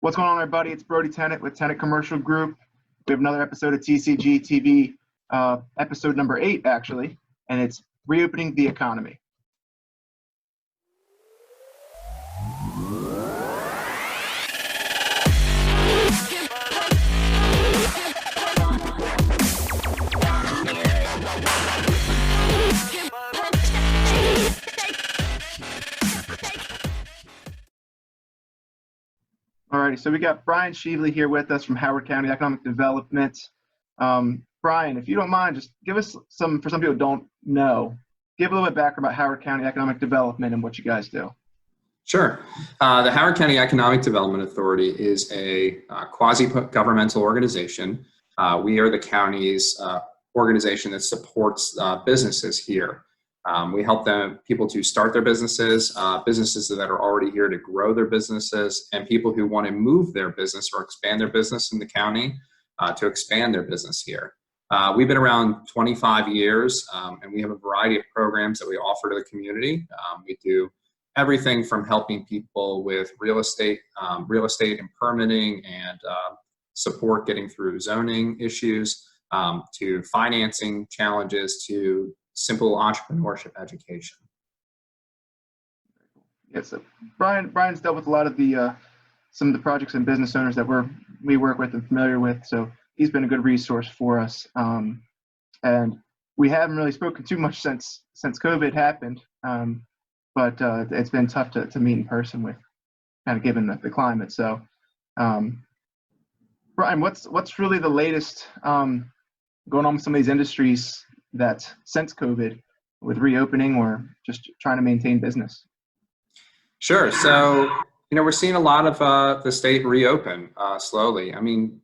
What's going on, everybody? It's Brody Tennant with Tennant Commercial Group. We have another episode of TCG TV, episode number 8, actually, and it's reopening the economy. Alrighty, so we got Brian Sheavly here with us from Howard County Economic Development. Brian, if you don't mind, just give us some, for some people who don't know, give a little bit of background about Howard County Economic Development and what you guys do. Sure. The Howard County Economic Development Authority is a quasi-governmental organization. We are the county's organization that supports businesses here. We help people to start their businesses, businesses that are already here to grow their businesses, and people who want to move their business or expand their business in the county to expand their business here. We've been around 25 years, and we have a variety of programs that we offer to the community. We do everything from helping people with real estate and permitting and support getting through zoning issues, to financing challenges, to simple entrepreneurship education. Yes, so Brian's dealt with a lot of the some of the projects and business owners that we work with and familiar with, so he's been a good resource for us. And we haven't really spoken too much since COVID happened, but it's been tough to meet in person with kind of given the climate. So, Brian, what's really the latest going on with some of these industries that since COVID with reopening or just trying to maintain business? Sure. So, we're seeing a lot of the state reopen slowly. I mean,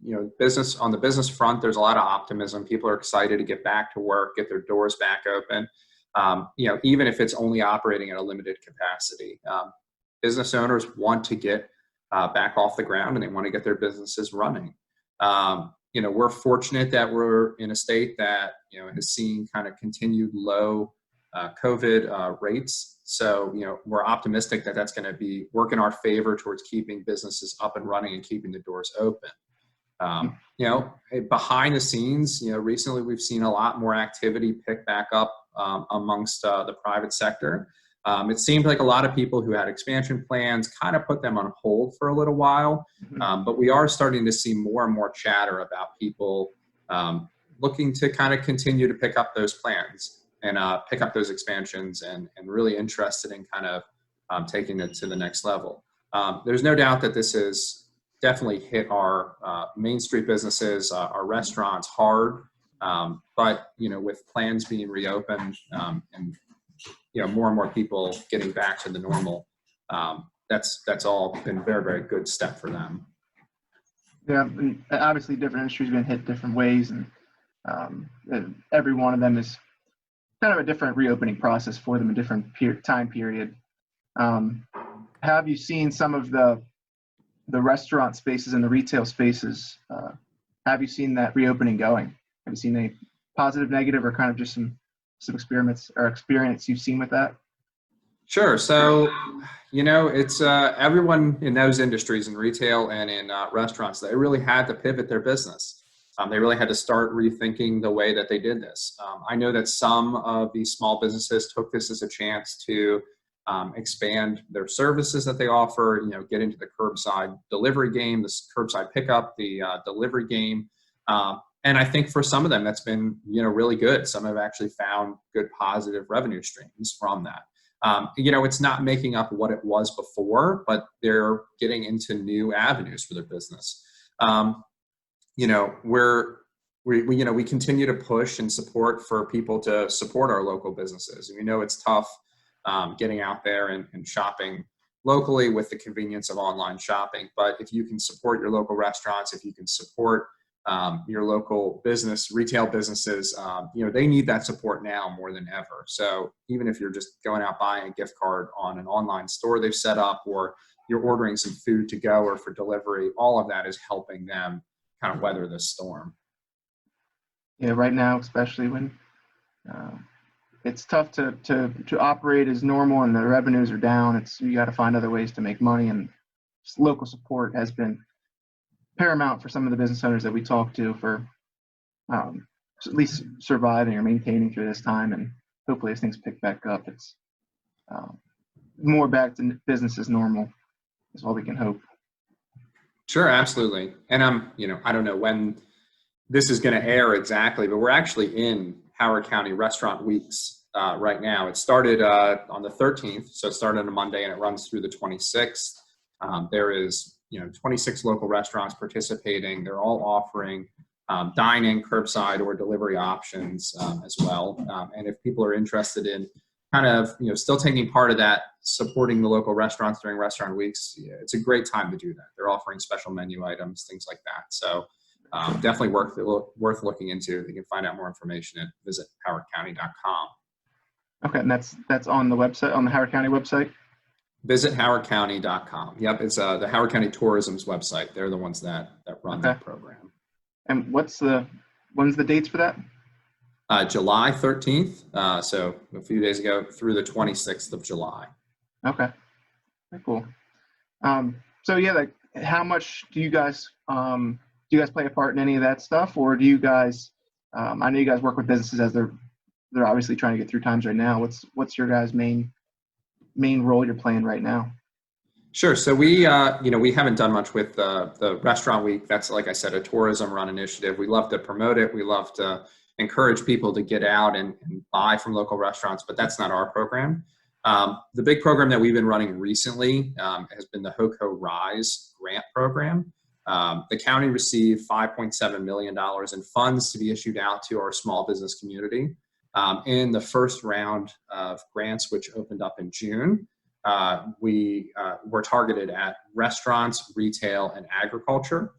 on the business front, there's a lot of optimism. People are excited to get back to work, get their doors back open, even if it's only operating at a limited capacity. Business owners want to get back off the ground and they want to get their businesses running. We're fortunate that we're in a state that, has seen kind of continued low COVID rates. So, we're optimistic that that's going to be work in our favor towards keeping businesses up and running and keeping the doors open. Behind the scenes, recently we've seen a lot more activity pick back up amongst the private sector. It seemed like a lot of people who had expansion plans kind of put them on hold for a little while, but we are starting to see more and more chatter about people looking to kind of continue to pick up those plans and pick up those expansions and really interested in kind of taking it to the next level. There's no doubt that this has definitely hit our Main Street businesses, our restaurants hard, but with plans being reopened and more and more people getting back to the normal, that's all been a very, very good step for them. Yeah, and obviously different industries have been hit different ways, and every one of them is kind of a different reopening process for them, a different time period. Have you seen some of the restaurant spaces and the retail spaces? Have you seen that reopening going? Have you seen any positive, negative, or kind of just some experiments or experience you've seen with that? Sure. So, it's everyone in those industries, in retail and in restaurants, they really had to pivot their business. They really had to start rethinking the way that they did this. I know that some of these small businesses took this as a chance to expand their services that they offer, get into the curbside delivery game, the curbside pickup, the delivery game. And I think for some of them, that's been, really good. Some have actually found good positive revenue streams from that. It's not making up what it was before, but they're getting into new avenues for their business. We continue to push and support for people to support our local businesses. We know it's tough getting out there and shopping locally with the convenience of online shopping. But if you can support your local restaurants, if you can support your local retail businesses, they need that support now more than ever. So even if you're just going out buying a gift card on an online store they've set up, or you're ordering some food to go or for delivery, all of that is helping them kind of weather this storm. Yeah, right now, especially when it's tough to operate as normal and the revenues are down. You got to find other ways to make money, and local support has been paramount for some of the business owners that we talk to for at least surviving or maintaining through this time. And hopefully as things pick back up, it's more back to business as normal is all we can hope. Sure, absolutely. And I don't know when this is going to air exactly, but we're actually in Howard County Restaurant Weeks right now. It started on the 13th, so it started on a Monday and it runs through the 26th. There is 26 local restaurants participating. They're all offering dine-in, curbside, or delivery options as well. And if people are interested in kind of still taking part of that, supporting the local restaurants during restaurant weeks, it's a great time to do that. They're offering special menu items, things like that. So definitely worth looking into. You can find out more information at visithowardcounty.com. Okay, and that's on the website, on the Howard County website? Visithowardcounty.com. Yep, it's the Howard County Tourism's website. They're the ones that run that program. And when's the dates for that? July 13th, so a few days ago, through the 26th of July. Okay, very cool. So yeah, like how much do you guys play a part in any of that stuff, or do you guys? I know you guys work with businesses as they're obviously trying to get through times right now. What's your guys' main role you're playing right now? Sure. So we haven't done much with the Restaurant Week. That's, like I said, a tourism-run initiative. We love to promote it. We love to encourage people to get out and buy from local restaurants, but that's not our program. The big program that we've been running recently has been the HOCO Rise grant program. The county received $5.7 million in funds to be issued out to our small business community. In the first round of grants, which opened up in June, we were targeted at restaurants, retail, and agriculture.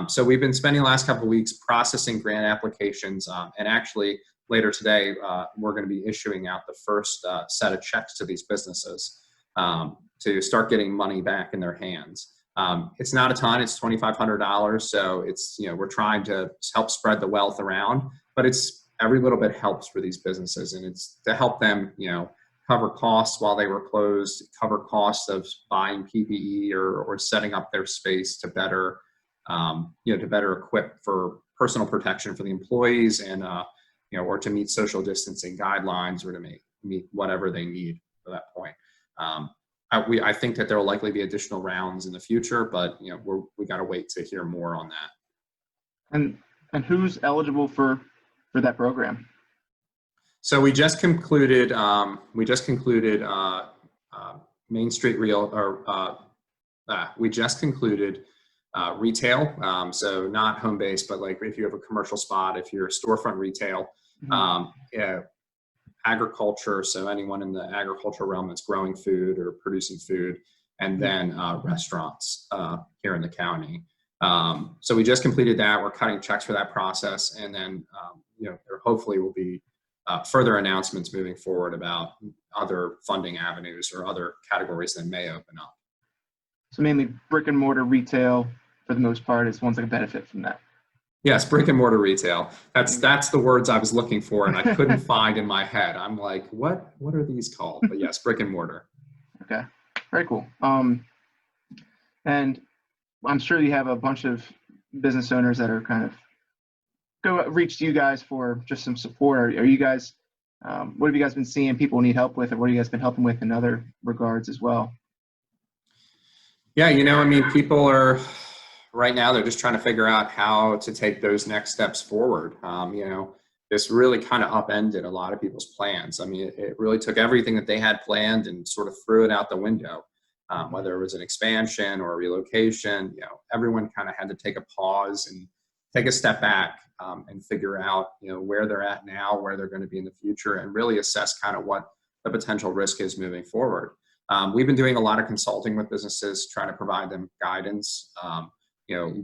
So we've been spending the last couple of weeks processing grant applications, and actually later today, we're going to be issuing out the first set of checks to these businesses to start getting money back in their hands. It's not a ton, it's $2,500. So it's, we're trying to help spread the wealth around, but it's every little bit helps for these businesses, and it's to help them, cover costs while they were closed, cover costs of buying PPE or setting up their space to better, to better equip for personal protection for the employees and, or to meet social distancing guidelines or to meet whatever they need for that point. I think that there will likely be additional rounds in the future, but we got to wait to hear more on that. And who's eligible for that program? So we just concluded Main Street we just concluded retail. So not home based, but like if you have a commercial spot, if you're storefront retail, agriculture. So anyone in the agricultural realm that's growing food or producing food, and then restaurants here in the county. So we just completed that. We're cutting checks for that process, and then there hopefully will be further announcements moving forward about other funding avenues or other categories that may open up. So mainly brick and mortar retail for the most part is ones that can benefit from that. Yes, brick and mortar retail. That's the words I was looking for, and I couldn't find in my head. I'm like, what are these called? But yes, brick and mortar. Okay, very cool. And I'm sure you have a bunch of business owners that are kind of reach to you guys for just some support. Are you guys, what have you guys been seeing people need help with, or what have you guys been helping with in other regards as well? Yeah, people are right now, they're just trying to figure out how to take those next steps forward. This really kind of upended a lot of people's plans. It really took everything that they had planned and sort of threw it out the window. Whether it was an expansion or a relocation, everyone kind of had to take a pause and take a step back and figure out, where they're at now, where they're going to be in the future, and really assess kind of what the potential risk is moving forward. We've been doing a lot of consulting with businesses, trying to provide them guidance,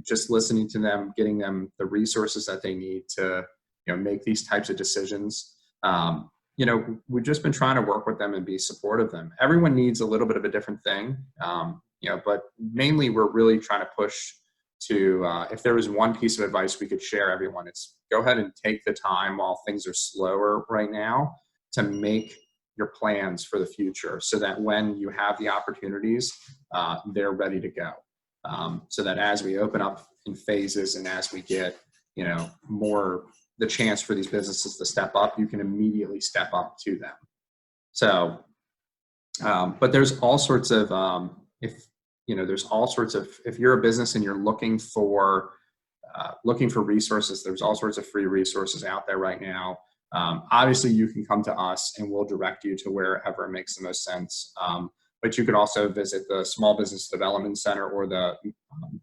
just listening to them, getting them the resources that they need to, make these types of decisions. We've just been trying to work with them and be supportive of them. Everyone needs a little bit of a different thing, but mainly we're really trying to push to, if there was one piece of advice we could share everyone, it's go ahead and take the time while things are slower right now to make your plans for the future, so that when you have the opportunities, they're ready to go. So that as we open up in phases and as we get, more the chance for these businesses to step up, you can immediately step up to them. So, but there's all sorts of, if you're a business and you're looking for resources, there's all sorts of free resources out there right now. Obviously you can come to us and we'll direct you to wherever it makes the most sense. But you could also visit the Small Business Development Center or the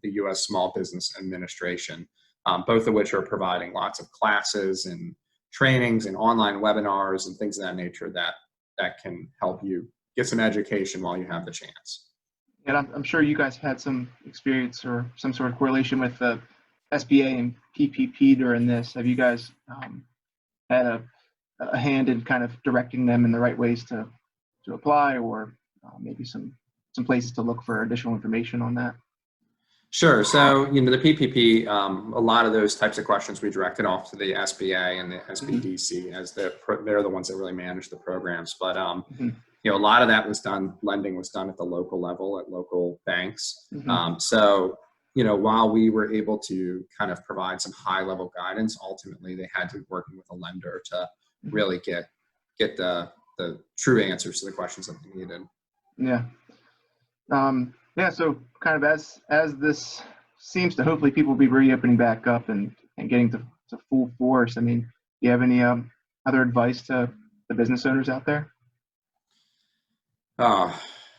U.S. Small Business Administration, both of which are providing lots of classes and trainings and online webinars and things of that nature that can help you get some education while you have the chance. And I'm sure you guys had some experience or some sort of correlation with the SBA and PPP during this. Have you guys had a hand in kind of directing them in the right ways to apply, or maybe some places to look for additional information on that? Sure. So, the PPP, a lot of those types of questions we directed off to the SBA and the SBDC, as they're the ones that really manage the programs. But, a lot of that lending was done at the local level, at local banks. So, while we were able to kind of provide some high level guidance, ultimately they had to be working with a lender to really get the true answers to the questions that they needed. Yeah. So kind of as this seems to, hopefully people will be reopening back up and getting to full force. I mean, do you have any other advice to the business owners out there?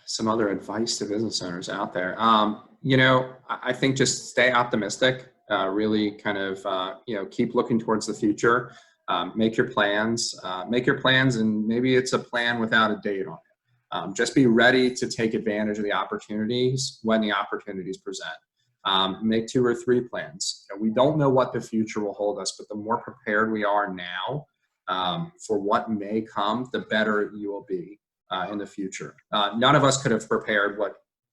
Some other advice to business owners out there. I think just stay optimistic, really kind of, keep looking towards the future, make your plans, and maybe it's a plan without a date on it. Just be ready to take advantage of the opportunities when the opportunities present. Make 2 or 3 plans. We don't know what the future will hold us, but the more prepared we are now for what may come, the better you will be in the future. None of us could have prepared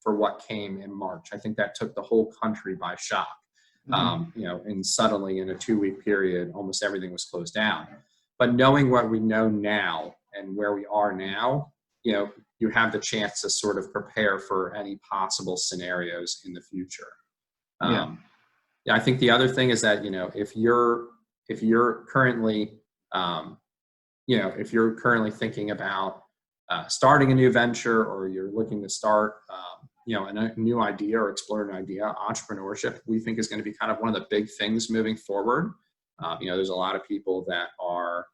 for what came in March. I think that took the whole country by shock. And suddenly in a 2-week period, almost everything was closed down. But knowing what we know now and where we are now, you have the chance to sort of prepare for any possible scenarios in the future. I think the other thing is that, if you're currently thinking about starting a new venture, or you're looking to start, a new idea or explore an idea, entrepreneurship, we think is going to be kind of one of the big things moving forward. There's a lot of people that are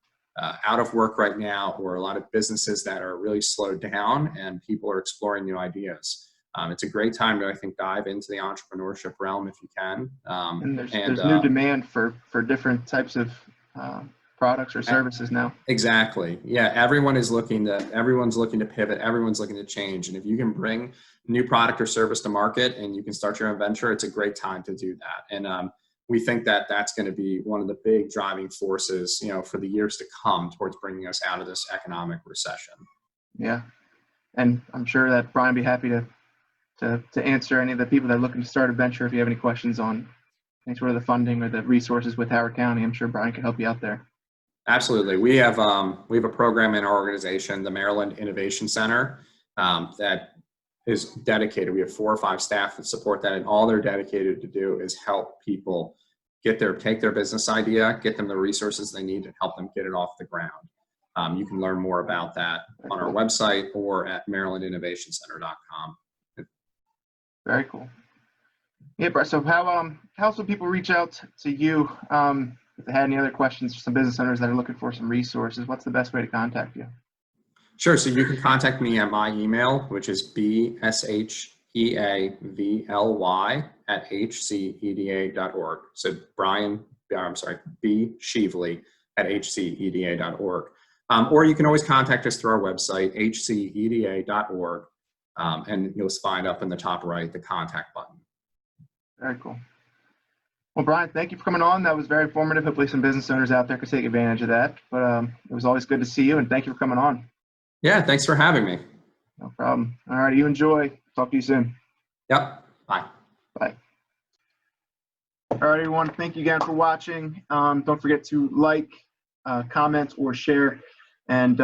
out of work right now, or a lot of businesses that are really slowed down, and people are exploring new ideas. It's a great time to, I think, dive into the entrepreneurship realm if you can. And there's new demand for different types of products or services now. Exactly. Yeah. Everyone's looking to pivot. Everyone's looking to change. And if you can bring new product or service to market and you can start your own venture, it's a great time to do that. And we think that that's going to be one of the big driving forces, for the years to come towards bringing us out of this economic recession. Yeah. And I'm sure that Brian would be happy to answer any of the people that are looking to start a venture. If you have any questions on any sort of the funding or the resources with Howard County, I'm sure Brian can help you out there. Absolutely. We have a program in our organization, the Maryland Innovation Center, that is dedicated. We have 4 or 5 staff that support that, and all they're dedicated to do is help people take their business idea, get them the resources they need, and help them get it off the ground. You can learn more about that on our website or at marylandinnovationcenter.com. Very cool. Yeah, Brett, so how else would people reach out to you if they had any other questions for some business owners that are looking for some resources? What's the best way to contact you? Sure. So you can contact me at my email, which is bsheavly@hceda.org. So B Sheavly @hceda.org. Or you can always contact us through our website, hceda.org, and you'll find up in the top right the contact button. Very cool. Well, Brian, thank you for coming on. That was very informative. Hopefully some business owners out there could take advantage of that. But it was always good to see you, and thank you for coming on. Yeah, thanks for having me. No problem. All right, you enjoy. Talk to you soon. Yep. Bye. Bye. All right, everyone. Thank you again for watching. Don't forget to like, comment, or share. And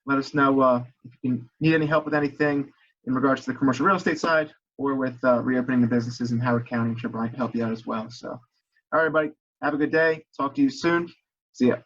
let us know if you need any help with anything in regards to the commercial real estate side or with reopening the businesses in Howard County. I'm sure Brian can help you out as well. So, all right, everybody, have a good day. Talk to you soon. See ya.